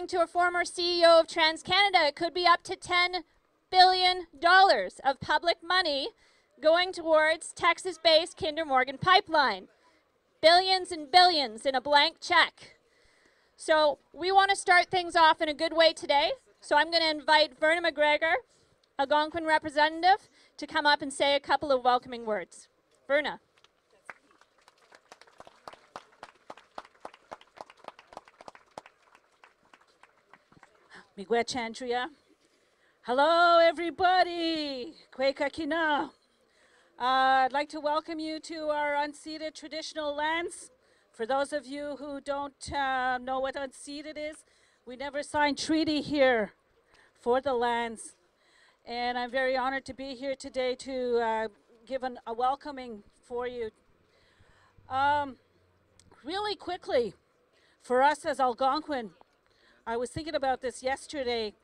To a former CEO of TransCanada, it could be up to $10 billion of public money going towards Texas-based Kinder Morgan pipeline. Billions and billions in a blank check. So we want to start things off in a good way today. So I'm going to invite Verna McGregor, Algonquin representative, to come up and say a couple of welcoming words. Verna. Miigwech Andrea. Hello, everybody. Kwekakina. I'd like to welcome you to our unceded traditional lands. For those of you who don't know what unceded is, we never signed treaty here for the lands. And I'm very honored to be here today to give a welcoming for you. Really quickly, for us as Algonquin, I was thinking about this yesterday.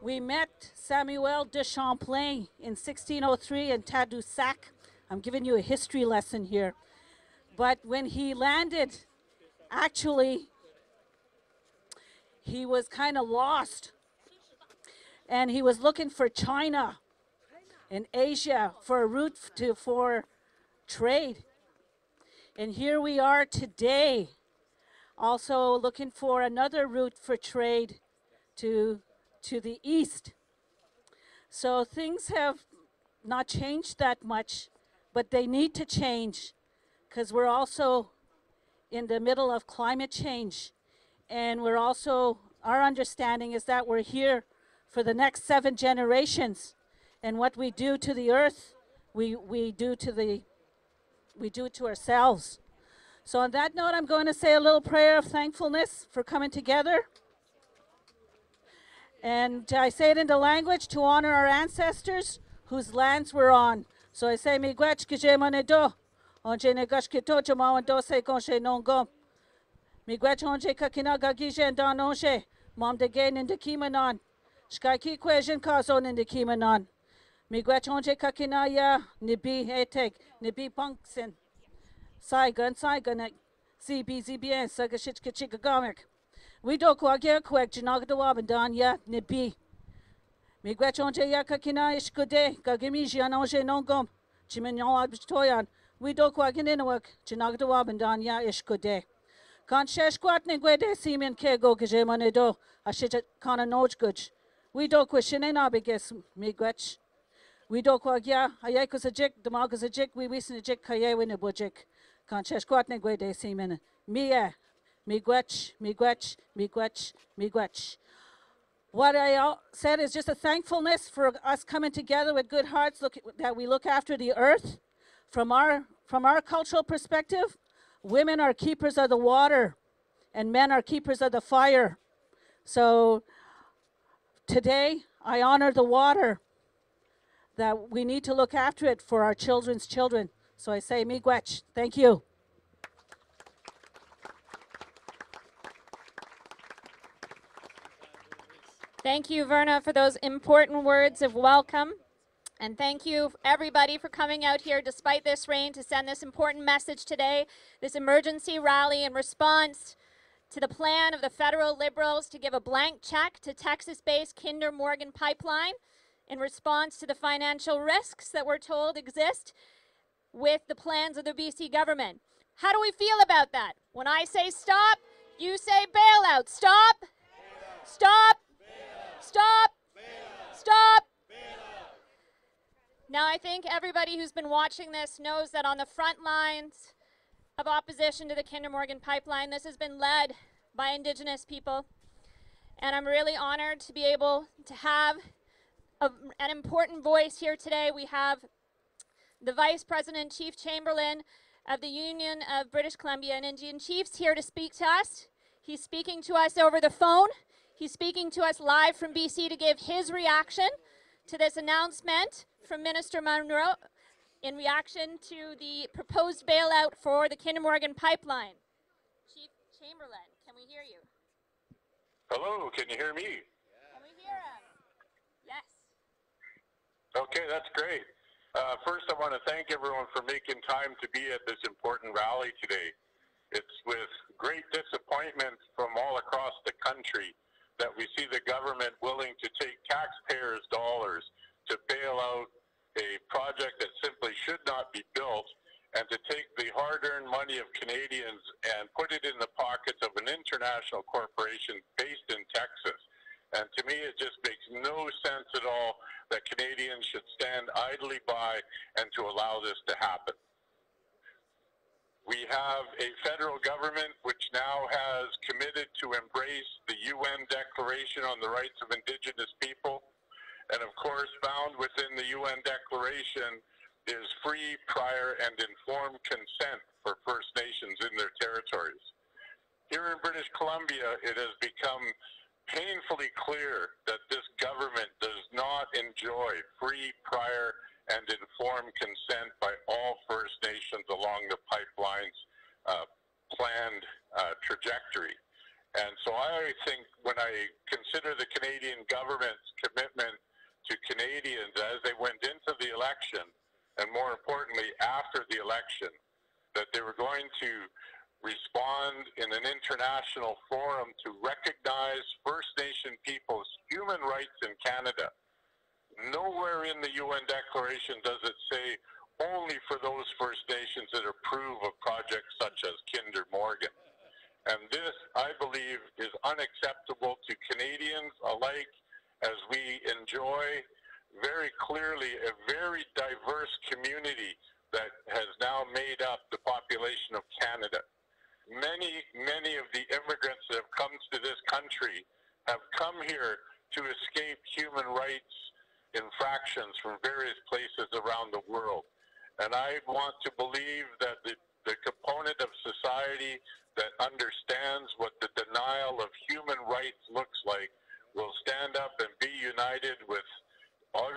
We met Samuel de Champlain in 1603 in Tadoussac. I'm giving you a history lesson here. But when he landed, actually, he was kind of lost. And he was looking for China and Asia for a route for trade. And here we are today, also looking for another route for trade to the east. So things have not changed that much, but they need to change because we're also in the middle of climate change. And we're also, our understanding is that we're here for the next 7 generations. And what we do to the earth, we do it to ourselves. So on that note, I'm going to say a little prayer of thankfulness for coming together. And I say it in the language to honor our ancestors whose lands we're on. So I say, Miigwech kije manedo, onje negash kito jamawando se konshe nongom. Miigwech onje kakina gagije and don onje, mom de gain in the kimanon. Shkaki kwejen kazon in the kimanon. Miigwech onje kakina ya, nibi etek, nibi punksin. Saigan, CBC bien, sagashich kachikagamik. We do kwagya kwek jinagdawabandan ya nibi. Miigwech onje ya kakina ishkude, gagimi jianonje nongom, chiminyon abstoyan. We do kwagininawak, jinagdawabandan ya ishkude. Kan sheshkwat ningwede simen kego gajemonedo, ashit kana nojguj. We do kwishine nabiges, miigwech. We do kwagya, ayakus a jik, damagas a jik, we wisin a jik kayewin a bujik. Kancheshkwatnegwede semen. Mia, miigwech, miigwech, miigwech, miigwech. What I said is just a thankfulness for us coming together with good hearts, that we look after the earth. From our cultural perspective, women are keepers of the water, and men are keepers of the fire. So today, I honor the water, that we need to look after it for our children's children. So I say, miigwech, thank you. Thank you, Verna, for those important words of welcome. And thank you, everybody, for coming out here despite this rain to send this important message today, this emergency rally in response to the plan of the federal Liberals to give a blank check to Texas-based Kinder Morgan pipeline in response to the financial risks that we're told exist with the plans of the BC government. How do we feel about that? When I say stop, you say bailout. Stop, bailout. Stop, bailout. Stop, bailout. Stop. Bailout. Now I think everybody who's been watching this knows that on the front lines of opposition to the Kinder Morgan pipeline, this has been led by Indigenous people. And I'm really honored to be able to have an important voice here today. We have the Vice President, Chief Chamberlain of the Union of British Columbia and Indian Chiefs, here to speak to us. He's speaking to us over the phone. He's speaking to us live from BC to give his reaction to this announcement from Minister Munro in reaction to the proposed bailout for the Kinder Morgan pipeline. Chief Chamberlain, can we hear you? Hello, can you hear me? Can we hear him? Yes. Okay, that's great. First, I want to thank everyone for making time to be at this important rally today. It's with great disappointment from all across the country that we see the government willing to take taxpayers' dollars to bail out a project that simply should not be built, and to take the hard-earned money of Canadians and put it in the pockets of an international corporation based in Texas. And to me, it just makes no sense at all that Canadians should stand idly by and to allow this to happen. We have a federal government which now has committed to embrace the UN Declaration on the Rights of Indigenous People. And of course, found within the UN Declaration is free, prior, and informed consent for First Nations in their territories. Here in British Columbia, it has become painfully clear that this government does not enjoy free, prior, and informed consent by all First Nations along the pipeline's planned trajectory. And so I think when I consider the Canadian government's commitment to Canadians as they went into the election, and more importantly after the election, that they were going to respond in an international forum to recognize First Nation people's human rights in Canada. Nowhere in the UN Declaration does it say only for those First Nations that approve of projects such as Kinder Morgan. And this, I believe, is unacceptable to Canadians alike, as we enjoy very clearly a very diverse community that has now made up the population of Canada. Many of the immigrants that have come to this country have come here to escape human rights infractions from various places around the world. And I want to believe that the component of society that understands what the denial of human rights looks like will stand up and be united with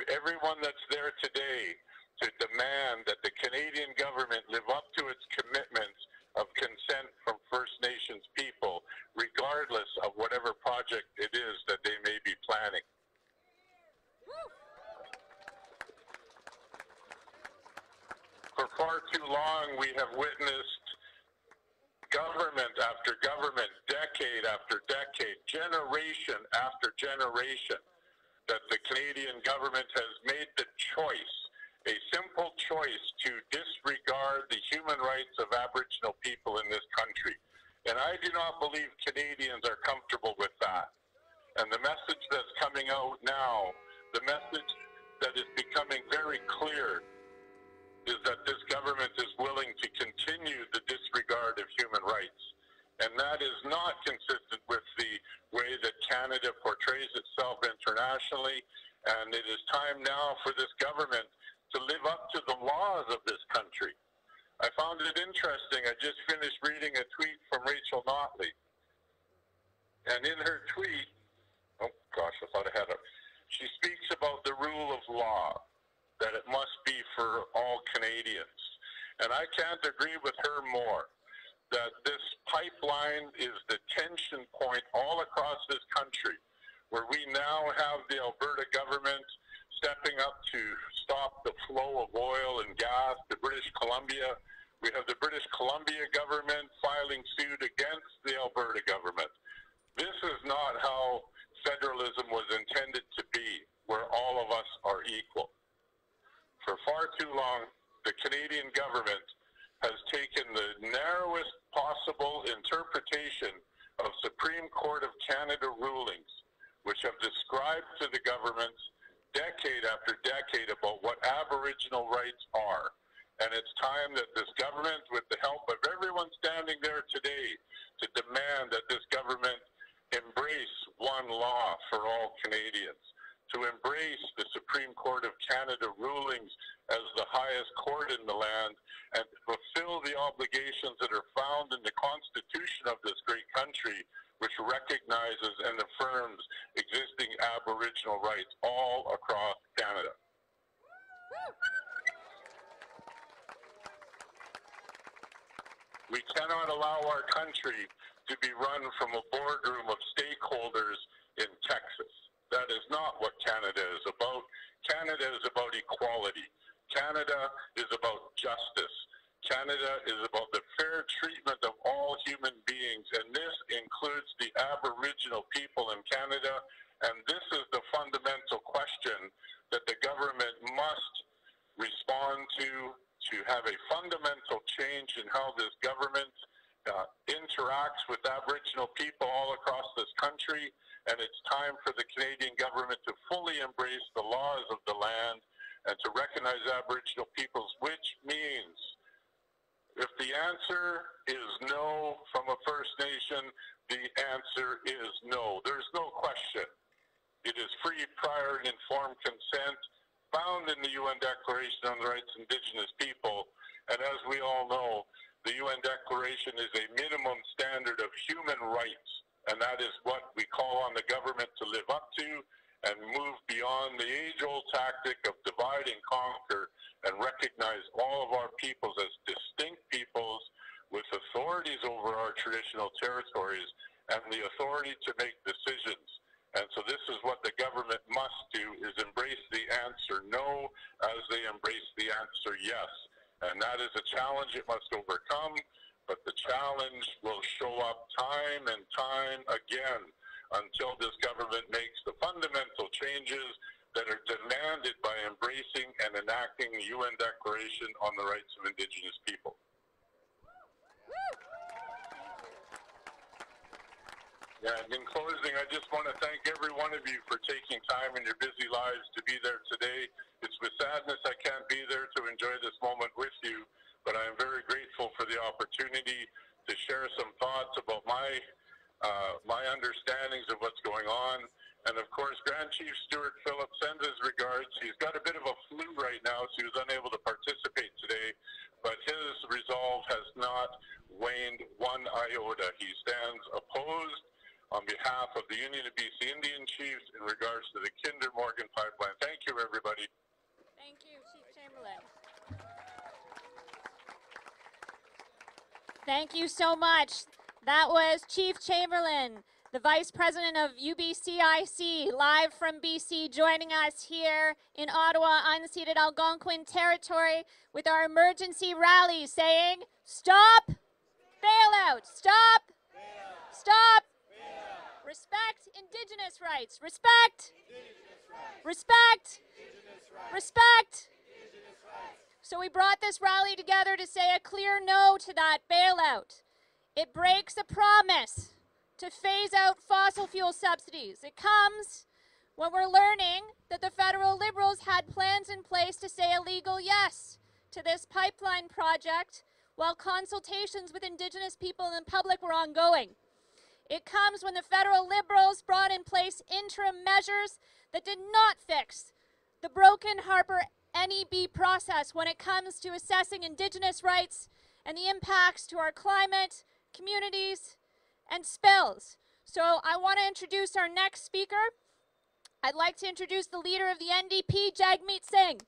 everyone that's there today to demand that the Canadian government live up to its commitments of consent from First Nations people, regardless of whatever project it is that they may be planning. For far too long, we have witnessed government after government, decade after decade, generation after generation, that the Canadian government has made the choice, a simple choice, to disregard the human rights of Aboriginal people in this country. And I do not believe Canadians are comfortable with that. And the message that's coming out now, the message that is becoming very clear, is that this government is willing to continue the disregard of human rights. And that is not consistent with the way that Canada portrays itself internationally. And it is time now for this government to live up to the laws of this country. I found it interesting. I just finished reading a tweet from Rachel Notley. And in her tweet, oh gosh, I thought I had it. She speaks about the rule of law, that it must be for all Canadians. And I can't agree with her more, that this pipeline is the tension point all across this country, where we now have the Alberta government stepping up to stop the flow of oil and gas to British Columbia. We have the British Columbia government filing suit against the Alberta government. This is not how federalism was intended to be, where all of us are equal. For far too long, the Canadian government has taken the narrowest possible interpretation of Supreme Court of Canada rulings, which have described to the governments decade after decade about what Aboriginal rights are. And it's time that this government, with the help of everyone standing there today, to demand that this government embrace one law for all Canadians, to embrace the Supreme Court of Canada rulings as the highest court in the land, and fulfill the obligations that are found in the Constitution of this great country, which recognizes and affirms existing Aboriginal rights all across Canada. We cannot allow our country to be run from a boardroom of stakeholders in Texas. That is not what Canada is about. Canada is about equality. Canada is about justice. Canada is about the fair treatment of all human beings, and this includes the Aboriginal people in Canada. And this is the fundamental question that the government must respond to have a fundamental change in how this government interacts with Aboriginal people all across this country. And it's time for the Canadian government to fully embrace the laws of the land and to recognize Aboriginal peoples, which means if the answer is no from a First Nation, the answer is no. There's no question. It is free, prior, and informed consent found in the UN Declaration on the Rights of Indigenous People. And as we all know, the UN Declaration is a minimum standard of human rights, and that is what we call on the government to live up to and move beyond the age-old tactic of divide and conquer and recognize all of our peoples as distinct peoples with authorities over our traditional territories and the authority to make decisions. And so this is what the government must do, is embrace the answer no as they embrace the answer yes. And that is a challenge it must overcome, but the challenge will show up time and time again until this government makes the fundamental changes that are demanded by embracing and enacting the UN Declaration on the Rights of Indigenous People. And in closing, I just want to thank every one of you for taking time in your busy lives to be there today. It's with sadness I can't be there to enjoy this moment with you, but I am very grateful for the opportunity to share some thoughts about my understandings of what's going on. And of course, Grand Chief Stuart Phillips sends his regards. He's got a bit of a flu right now, so he was unable to participate today, but his resolve has not waned one iota. He stands opposed on behalf of the Union of BC Indian Chiefs in regards to the Kinder Morgan pipeline. Thank you, everybody. Thank you, Chief Chamberlain. Thank you so much. That was Chief Chamberlain, the Vice President of UBCIC, live from BC, joining us here in Ottawa, unceded Algonquin territory, with our emergency rally saying, stop, bailout, stop, stop, respect Indigenous rights. Respect. Respect. Respect. So we brought this rally together to say a clear no to that bailout. It breaks a promise to phase out fossil fuel subsidies. It comes when we're learning that the federal Liberals had plans in place to say a legal yes to this pipeline project while consultations with Indigenous people and the public were ongoing. It comes when the federal Liberals brought in place interim measures that did not fix the broken Harper NEB process when it comes to assessing Indigenous rights and the impacts to our climate, communities, and spills. So I want to introduce our next speaker. I'd like to introduce the leader of the NDP, Jagmeet Singh.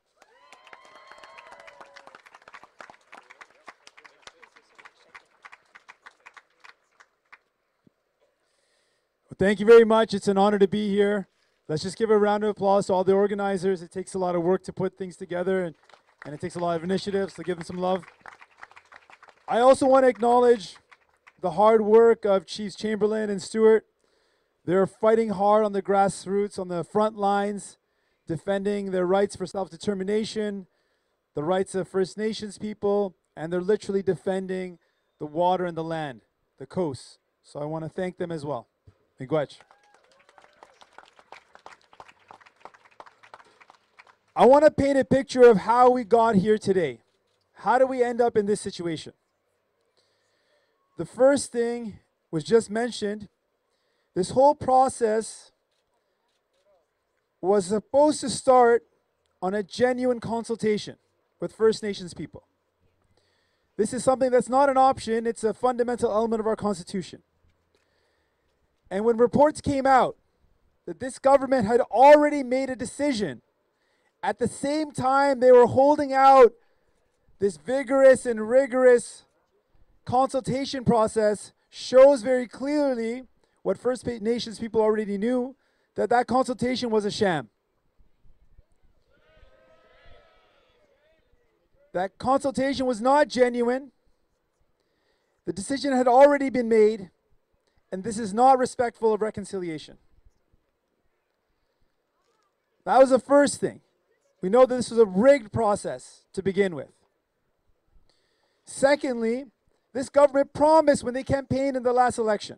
Thank you very much. It's an honor to be here. Let's just give a round of applause to all the organizers. It takes a lot of work to put things together, and it takes a lot of initiatives, so give them some love. I also want to acknowledge the hard work of Chiefs Chamberlain and Stewart. They're fighting hard on the grassroots, on the front lines, defending their rights for self-determination, the rights of First Nations people, and they're literally defending the water and the land, the coast. So I want to thank them as well. Miigwech. I want to paint a picture of how we got here today. How do we end up in this situation? The first thing was just mentioned. This whole process was supposed to start on a genuine consultation with First Nations people. This is something that's not an option, it's a fundamental element of our Constitution. And when reports came out that this government had already made a decision, at the same time they were holding out this vigorous and rigorous consultation process, shows very clearly what First Nations people already knew, that that consultation was a sham. that consultation was not genuine, the decision had already been made, and this is not respectful of reconciliation. That was the first thing. We know that this was a rigged process to begin with. Secondly, this government promised when they campaigned in the last election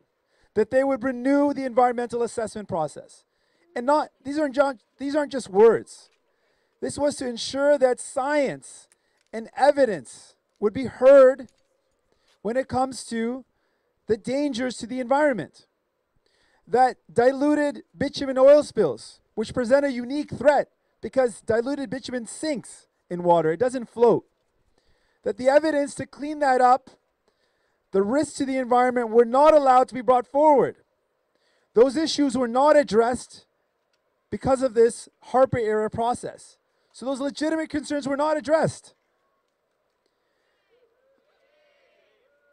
that they would renew the environmental assessment process. And these aren't just words. This was to ensure that science and evidence would be heard when it comes to the dangers to the environment. That diluted bitumen oil spills, which present a unique threat because diluted bitumen sinks in water, it doesn't float. That the evidence to clean that up, the risks to the environment, were not allowed to be brought forward. Those issues were not addressed because of this Harper-era process. So those legitimate concerns were not addressed.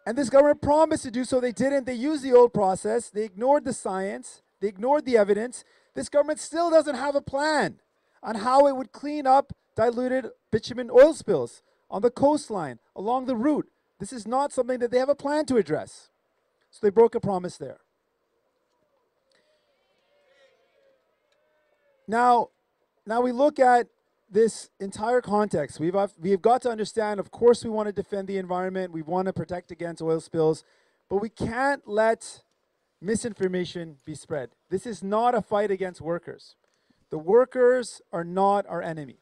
And this government promised to do so. They didn't. They used the old process. They ignored the science. They ignored the evidence. This government still doesn't have a plan on how it would clean up diluted bitumen oil spills on the coastline, along the route. This is not something that they have a plan to address. So they broke a promise there. Now we look at this entire context. We've got to understand, of course, we want to defend the environment. We want to protect against oil spills. But we can't let misinformation be spread. This is not a fight against workers. The workers are not our enemy.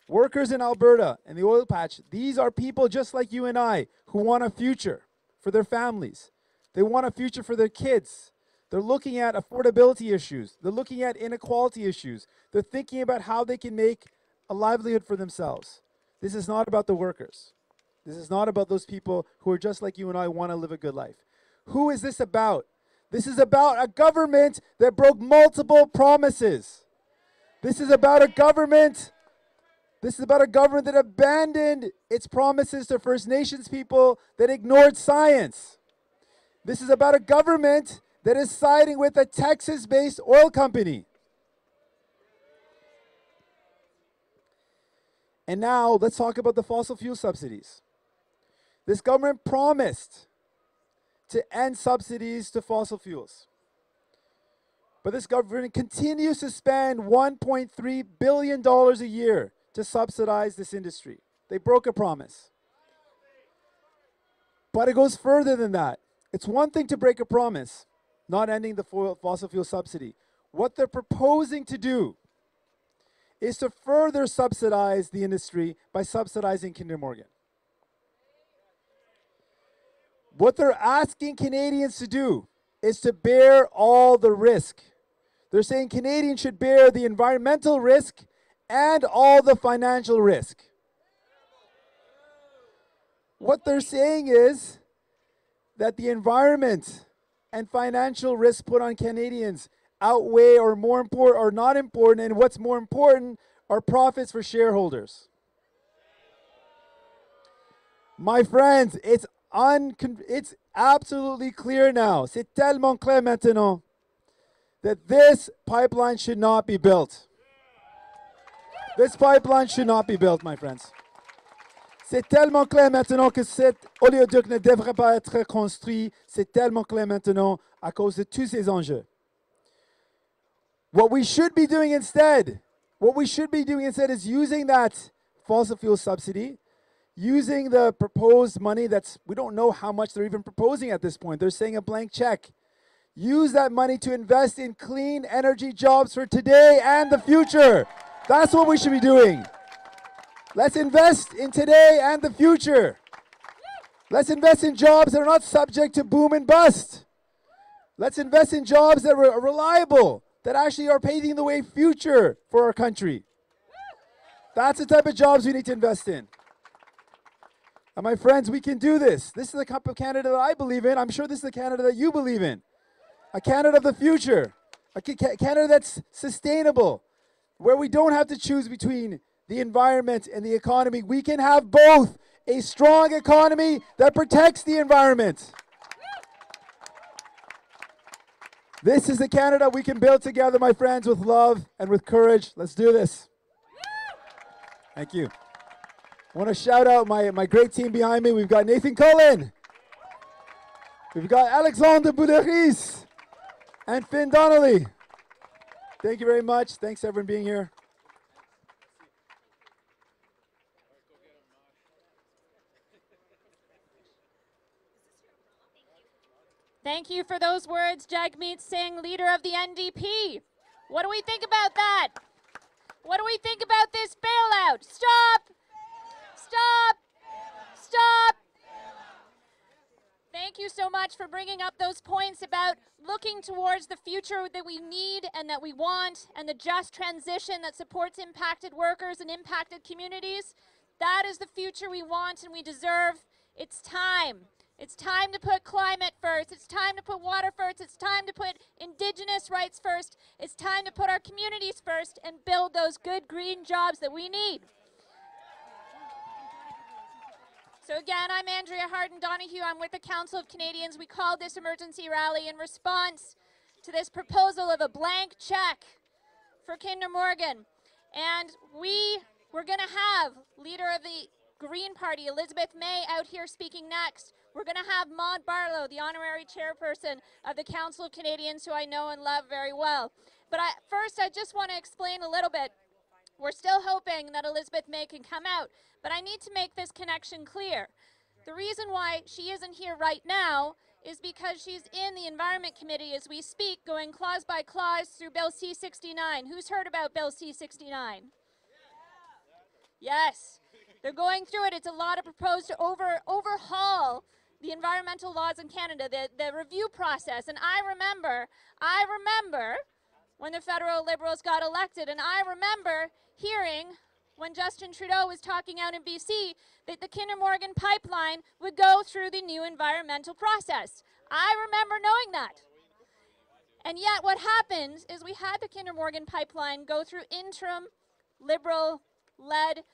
Workers in Alberta and the oil patch, these are people just like you and I who want a future for their families. They want a future for their kids. They're looking at affordability issues. They're looking at inequality issues. They're thinking about how they can make a livelihood for themselves. This is not about the workers. This is not about those people who are just like you and I, want to live a good life. Who is this about? This is about a government that broke multiple promises. This is about a government that abandoned its promises to First Nations people, that ignored science. This is about a government that is siding with a Texas-based oil company. And now let's talk about the fossil fuel subsidies. This government promised to end subsidies to fossil fuels. But this government continues to spend $1.3 billion a year to subsidize this industry. They broke a promise. But it goes further than that. It's one thing to break a promise, not ending the fossil fuel subsidy. What they're proposing to do is to further subsidize the industry by subsidizing Kinder Morgan. What they're asking Canadians to do is to bear all the risk. They're saying Canadians should bear the environmental risk and all the financial risk. What they're saying is that the environment and financial risk put on Canadians outweigh or more important or not important, and what's more important are profits for shareholders. My friends, it's absolutely clear now. C'est tellement clair maintenant that this pipeline should not be built. This pipeline should not be built, my friends. C'est tellement clair maintenant que cet oléoduc ne devrait pas être construit. C'est tellement clair maintenant à cause de tous ces enjeux. What we should be doing instead is using that fossil fuel subsidy, using the proposed money we don't know how much they're even proposing at this point. They're saying a blank check. Use that money to invest in clean energy jobs for today and the future. That's what we should be doing. Let's invest in today and the future. Let's invest in jobs that are not subject to boom and bust. Let's invest in jobs that are reliable, that actually are paving the way future for our country. That's the type of jobs we need to invest in. And my friends, we can do this. This is the type of Canada that I believe in. I'm sure this is the Canada that you believe in. A Canada of the future. A Canada that's sustainable, where we don't have to choose between the environment and the economy. We can have both. A strong economy that protects the environment. This is the Canada we can build together, my friends, with love and with courage. Let's do this. Thank you. I want to shout out my great team behind me. We've got Nathan Cullen. We've got Alexandre Bouderis and Finn Donnelly. Thank you very much. Thanks everyone being here. Thank you for those words, Jagmeet Singh, leader of the NDP. What do we think about that? What do we think about this bailout? Stop! Stop! Stop! Thank you so much for bringing up those points about looking towards the future that we need and that we want, and the just transition that supports impacted workers and impacted communities. That is the future we want and we deserve. It's time. It's time to put climate first. It's time to put water first. It's time to put Indigenous rights first. It's time to put our communities first and build those good green jobs that we need. So again, I'm Andrea Harden-Donohue. I'm with the Council of Canadians. We called this emergency rally in response to this proposal of a blank check for Kinder Morgan. And we're going to have leader of the Green Party, Elizabeth May, out here speaking next. We're going to have Maud Barlow, the honorary chairperson of the Council of Canadians, who I know and love very well. But first, I just want to explain a little bit. We're still hoping that Elizabeth May can come out, but I need to make this connection clear. The reason why she isn't here right now is because she's in the Environment Committee as we speak, going clause by clause through Bill C-69. Who's heard about Bill C-69? Yes, they're going through it. It's a lot of proposed to overhaul the environmental laws in Canada, the review process. And I remember when the federal Liberals got elected, and I remember hearing when Justin Trudeau was talking out in BC that the Kinder Morgan pipeline would go through the new environmental process. I remember knowing that. And yet what happened is we had the Kinder Morgan pipeline go through interim Liberal-led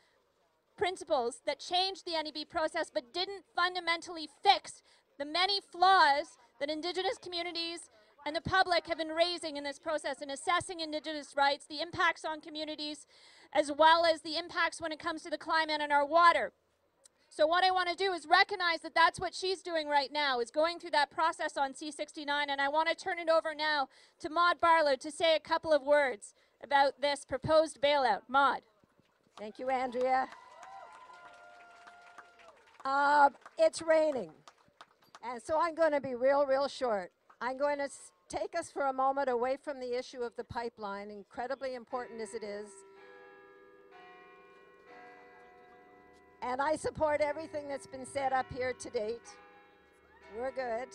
principles that changed the NEB process but didn't fundamentally fix the many flaws that Indigenous communities and the public have been raising in this process in assessing Indigenous rights, the impacts on communities, as well as the impacts when it comes to the climate and our water. So what I want to do is recognize that that's what she's doing right now, is going through that process on C-69, and I want to turn it over now to Maud Barlow to say a couple of words about this proposed bailout. Maud. Thank you, Andrea. It's raining, and so I'm going to be real short. I'm going to take us for a moment away from the issue of the pipeline, incredibly important as it is. And I support everything that's been said up here to date. We're good.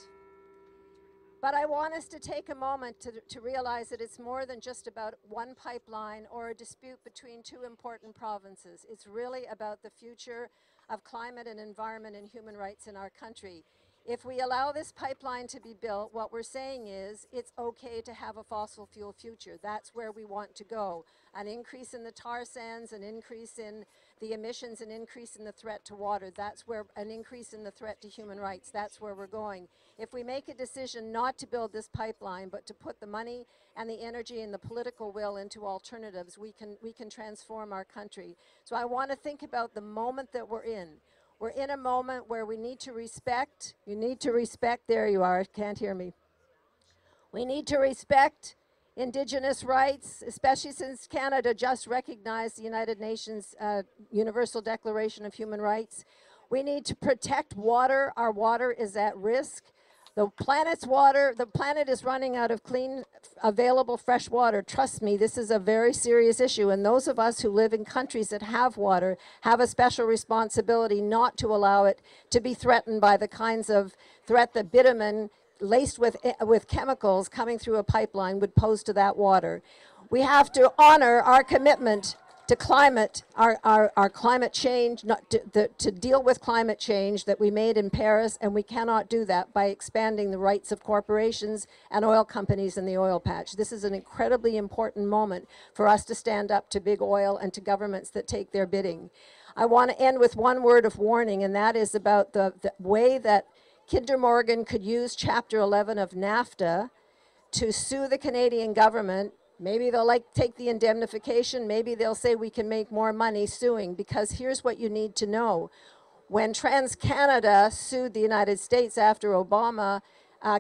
But I want us to take a moment to realize that it's more than just about one pipeline or a dispute between two important provinces. It's really about the future of climate and environment and human rights in our country. If we allow this pipeline to be built, what we're saying is it's okay to have a fossil fuel future. That's where we want to go. An increase in the tar sands, an increase in the emissions, an increase in the threat to water. That's where an increase in the threat to human rights. That's where we're going. If we make a decision not to build this pipeline, but to put the money and the energy and the political will into alternatives, we can transform our country. So I want to think about the moment that we're in. We're in a moment where we need to respect, there you are, can't hear me. We need to respect Indigenous rights, especially since Canada just recognized the United Nations Universal Declaration of Human Rights. We need to protect water. Our water is at risk. The planet's water, the planet is running out of clean, available fresh water. Trust me, this is a very serious issue. And those of us who live in countries that have water have a special responsibility not to allow it to be threatened by the kinds of threat that bitumen laced with chemicals coming through a pipeline would pose to that water. We have to honor our commitment to climate, our climate change, to deal with climate change that we made in Paris, and we cannot do that by expanding the rights of corporations and oil companies in the oil patch. This is an incredibly important moment for us to stand up to big oil and to governments that take their bidding. I want to end with one word of warning, and that is about the way that Kinder Morgan could use Chapter 11 of NAFTA to sue the Canadian government Maybe they'll take the indemnification. Maybe they'll say we can make more money suing, because here's what you need to know. When TransCanada sued the United States after Obama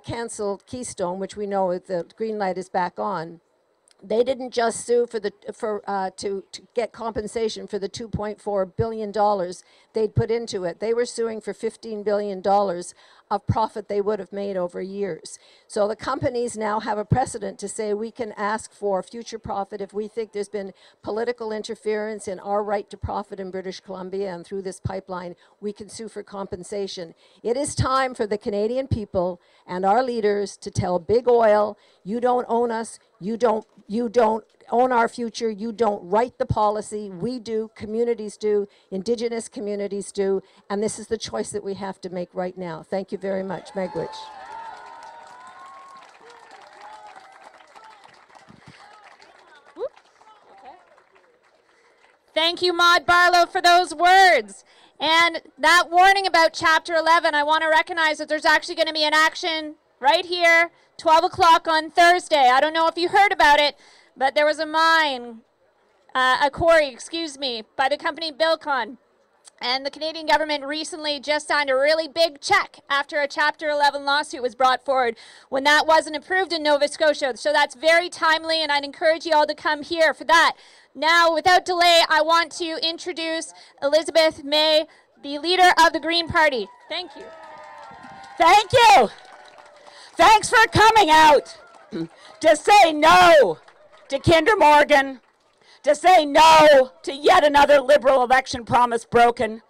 canceled Keystone, which we know the green light is back on, they didn't just sue to get compensation for the $2.4 billion they'd put into it. They were suing for $15 billion of profit they would have made over years. So the companies now have a precedent to say we can ask for future profit if we think there's been political interference in our right to profit in British Columbia, and through this pipeline, we can sue for compensation. It is time for the Canadian people and our leaders to tell Big Oil, you don't own us, you don't own our future, you don't write the policy, we do, communities do, Indigenous communities do, and this is the choice that we have to make right now. Thank you very much. Megwich. Thank you, Maud Barlow, for those words. And that warning about Chapter 11, I want to recognize that there's actually going to be an action right here, 12 o'clock on Thursday. I don't know if you heard about it, but there was a quarry, by the company Bilcon. And the Canadian government recently just signed a really big check after a Chapter 11 lawsuit was brought forward when that wasn't approved in Nova Scotia. So that's very timely, and I'd encourage you all to come here for that. Now, without delay, I want to introduce Elizabeth May, the leader of the Green Party. Thank you. Thank you. Thanks for coming out to say no to Kinder Morgan, to say no to yet another Liberal election promise broken.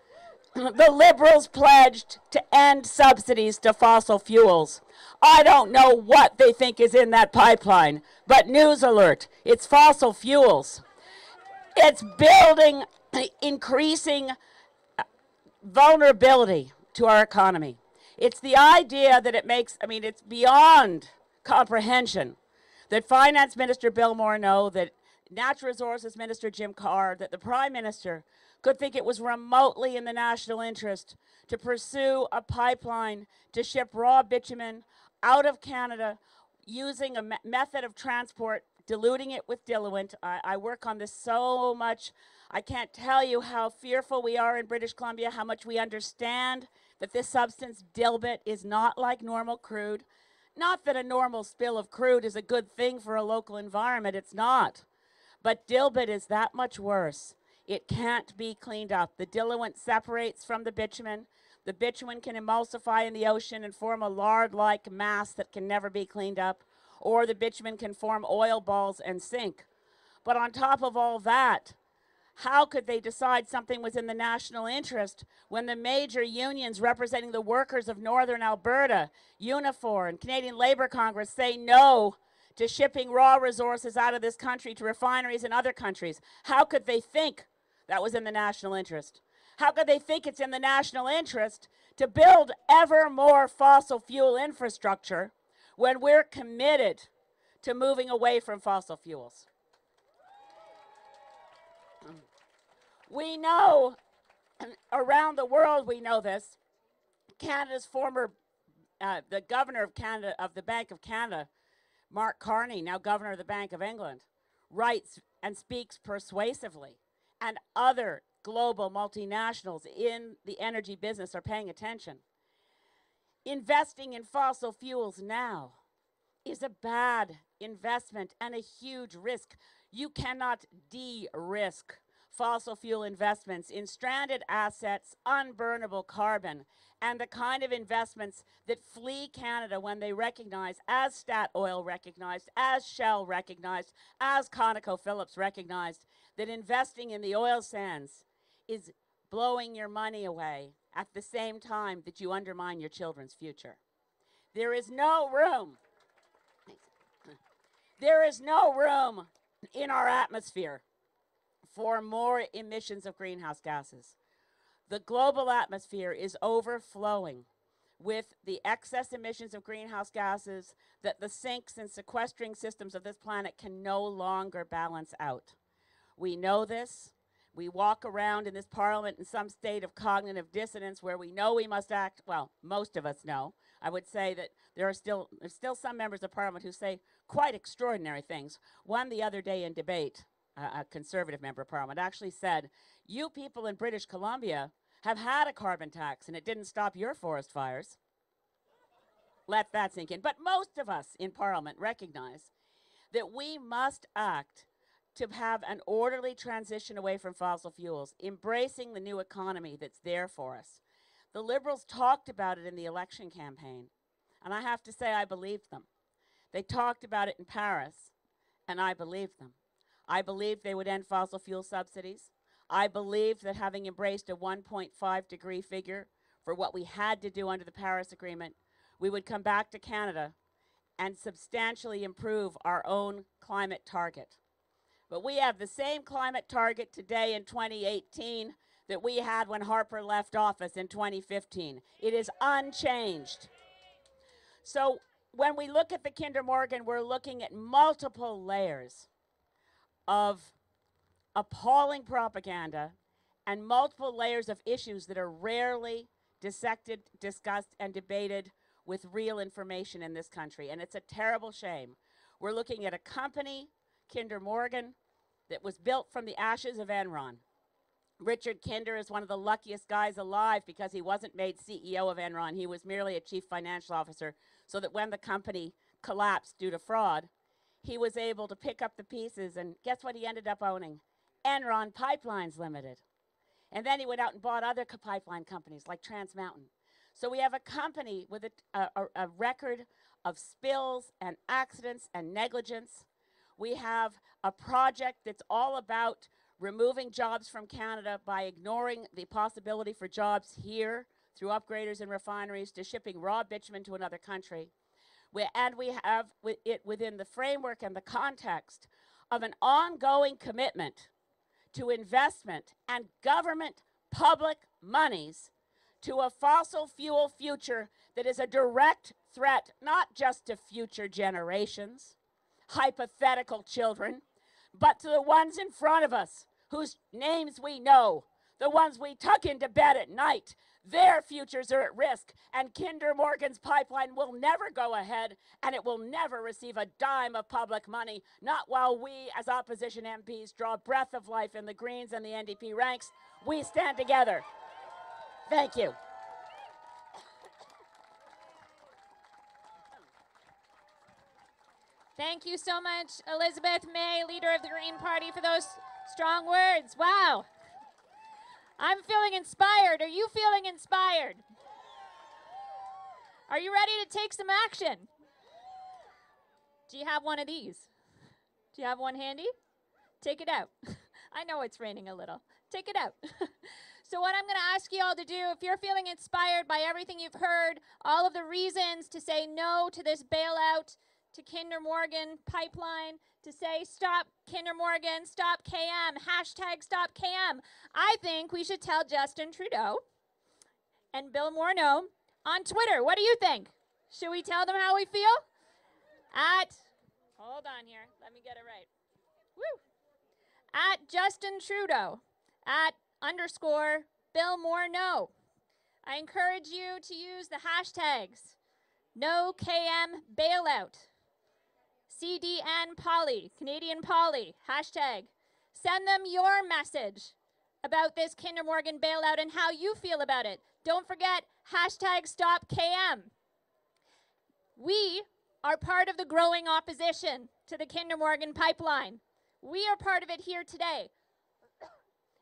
The Liberals pledged to end subsidies to fossil fuels. I don't know what they think is in that pipeline, but news alert, it's fossil fuels. It's building, increasing vulnerability to our economy. It's the idea that it's beyond comprehension that Finance Minister Bill Morneau, that Natural Resources Minister Jim Carr, that the Prime Minister could think it was remotely in the national interest to pursue a pipeline to ship raw bitumen out of Canada using a method of transport, diluting it with diluent. I work on this so much. I can't tell you how fearful we are in British Columbia, how much we understand that this substance, dilbit, is not like normal crude. Not that a normal spill of crude is a good thing for a local environment, it's not. But dilbit is that much worse. It can't be cleaned up. The diluent separates from the bitumen. The bitumen can emulsify in the ocean and form a lard-like mass that can never be cleaned up, or the bitumen can form oil balls and sink. But on top of all that, how could they decide something was in the national interest when the major unions representing the workers of Northern Alberta, Unifor and Canadian Labour Congress, say no to shipping raw resources out of this country to refineries in other countries? How could they think that was in the national interest? How could they think it's in the national interest to build ever more fossil fuel infrastructure when we're committed to moving away from fossil fuels? We know, around the world we know this, Canada's former, the Governor of Canada, of the Bank of Canada, Mark Carney, now Governor of the Bank of England, writes and speaks persuasively, and other global multinationals in the energy business are paying attention. Investing in fossil fuels now is a bad investment and a huge risk. You cannot de-risk fossil fuel investments in stranded assets, unburnable carbon, and the kind of investments that flee Canada when they recognize, as Statoil recognized, as Shell recognized, as ConocoPhillips recognized, that investing in the oil sands is blowing your money away at the same time that you undermine your children's future. There is no room. There is no room in our atmosphere for more emissions of greenhouse gases. The global atmosphere is overflowing with the excess emissions of greenhouse gases that the sinks and sequestering systems of this planet can no longer balance out. We know this. We walk around in this parliament in some state of cognitive dissonance where we know we must act. Well, most of us know. I would say that there's still some members of parliament who say, quite extraordinary things. One the other day in debate, a Conservative member of Parliament actually said, you people in British Columbia have had a carbon tax and it didn't stop your forest fires. Let that sink in. But most of us in Parliament recognize that we must act to have an orderly transition away from fossil fuels, embracing the new economy that's there for us. The Liberals talked about it in the election campaign, and I have to say I believed them. They talked about it in Paris, and I believed them. I believed they would end fossil fuel subsidies. I believed that having embraced a 1.5 degree figure for what we had to do under the Paris Agreement, we would come back to Canada and substantially improve our own climate target. But we have the same climate target today in 2018 that we had when Harper left office in 2015. It is unchanged. So when we look at the Kinder Morgan, we're looking at multiple layers of appalling propaganda and multiple layers of issues that are rarely dissected, discussed, and debated with real information in this country. And it's a terrible shame. We're looking at a company, Kinder Morgan, that was built from the ashes of Enron. Richard Kinder is one of the luckiest guys alive because he wasn't made CEO of Enron. He was merely a chief financial officer, so that when the company collapsed due to fraud, he was able to pick up the pieces, and guess what he ended up owning? Enron Pipelines Limited. And then he went out and bought other pipeline companies like Trans Mountain. So we have a company with a record of spills and accidents and negligence. We have a project that's all about removing jobs from Canada by ignoring the possibility for jobs here through upgraders and refineries to shipping raw bitumen to another country. And we have it within the framework and the context of an ongoing commitment to investment and government public monies to a fossil fuel future that is a direct threat not just to future generations, hypothetical children, but to the ones in front of us whose names we know, the ones we tuck into bed at night. Their futures are at risk, and Kinder Morgan's pipeline will never go ahead, and it will never receive a dime of public money, not while we as opposition MPs draw breath of life in the Greens and the NDP ranks. We stand together. Thank you. Thank you so much, Elizabeth May, leader of the Green Party, for those strong words. Wow. I'm feeling inspired. Are you feeling inspired? Are you ready to take some action? Do you have one of these? Do you have one handy? Take it out. I know it's raining a little. Take it out. So what I'm going to ask you all to do, if you're feeling inspired by everything you've heard, all of the reasons to say no to this bailout, to Kinder Morgan pipeline, to say stop Kinder Morgan, stop KM, hashtag stop KM. I think we should tell Justin Trudeau and Bill Morneau on Twitter. What do you think? Should we tell them how we feel? Hold on here, let me get it right. Woo! At Justin Trudeau, @_ Bill Morneau. I encourage you to use the hashtags no KM bailout, CDN Poly, Canadian Poly, hashtag. Send them your message about this Kinder Morgan bailout and how you feel about it. Don't forget, hashtag stop KM. We are part of the growing opposition to the Kinder Morgan pipeline. We are part of it here today.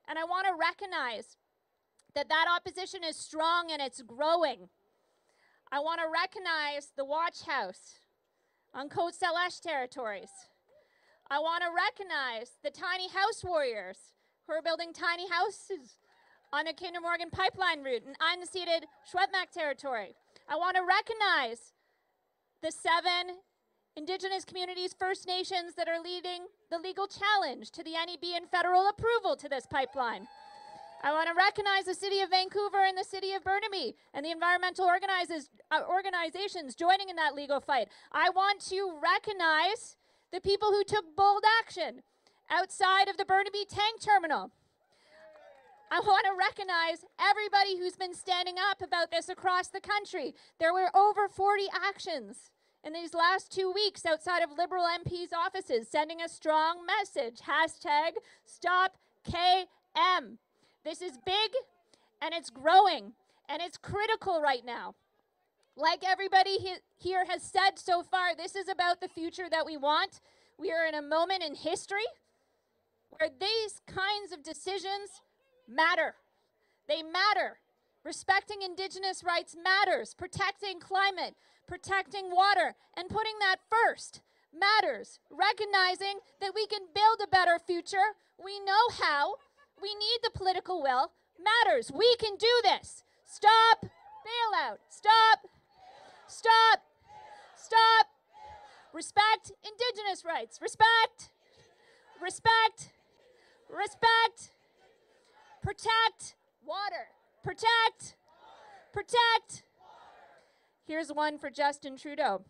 And I want to recognize that that opposition is strong and it's growing. I want to recognize the Watch House on Côte Céleste territories. I want to recognize the tiny house warriors who are building tiny houses on a Kinder Morgan pipeline route in unceded Secwépemc territory. I want to recognize the 7 Indigenous communities, First Nations, that are leading the legal challenge to the NEB and federal approval to this pipeline. I want to recognize the City of Vancouver and the City of Burnaby and the environmental organizations joining in that legal fight. I want to recognize the people who took bold action outside of the Burnaby tank terminal. I want to recognize everybody who's been standing up about this across the country. There were over 40 actions in these last 2 weeks outside of Liberal MPs' offices, sending a strong message. Hashtag Stop KM. This is big, and it's growing, and it's critical right now. Like everybody here has said so far, this is about the future that we want. We are in a moment in history where these kinds of decisions matter. They matter. Respecting Indigenous rights matters. Protecting climate, protecting water, and putting that first matters. Recognizing that we can build a better future. We know how. We need the political will. Matters. We can do this. Stop bailout. Stop. Stop. Stop. Respect Indigenous rights. Respect. Respect. Respect. Protect water. Protect. Protect. Here's one for Justin Trudeau.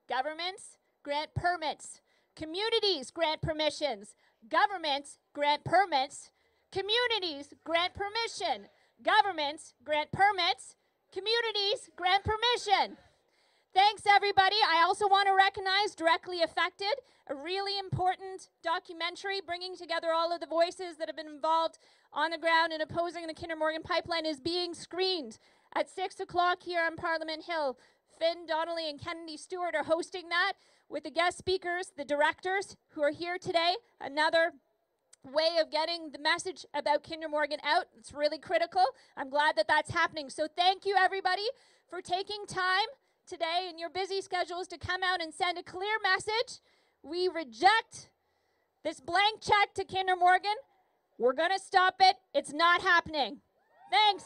Governments grant permits. Communities grant permissions. Governments grant permits. Communities grant permission. Governments grant permits. Communities grant permission. Thanks, everybody. I also want to recognize Directly Affected, a really important documentary bringing together all of the voices that have been involved on the ground in opposing the Kinder Morgan pipeline, is being screened at 6 o'clock here on Parliament Hill. Finn Donnelly and Kennedy Stewart are hosting that with the guest speakers, the directors who are here today. Another way of getting the message about Kinder Morgan out. It's really critical. I'm glad that that's happening. So thank you, everybody, for taking time today in your busy schedules to come out and send a clear message. We reject this blank check to Kinder Morgan. We're going to stop it. It's not happening. Thanks.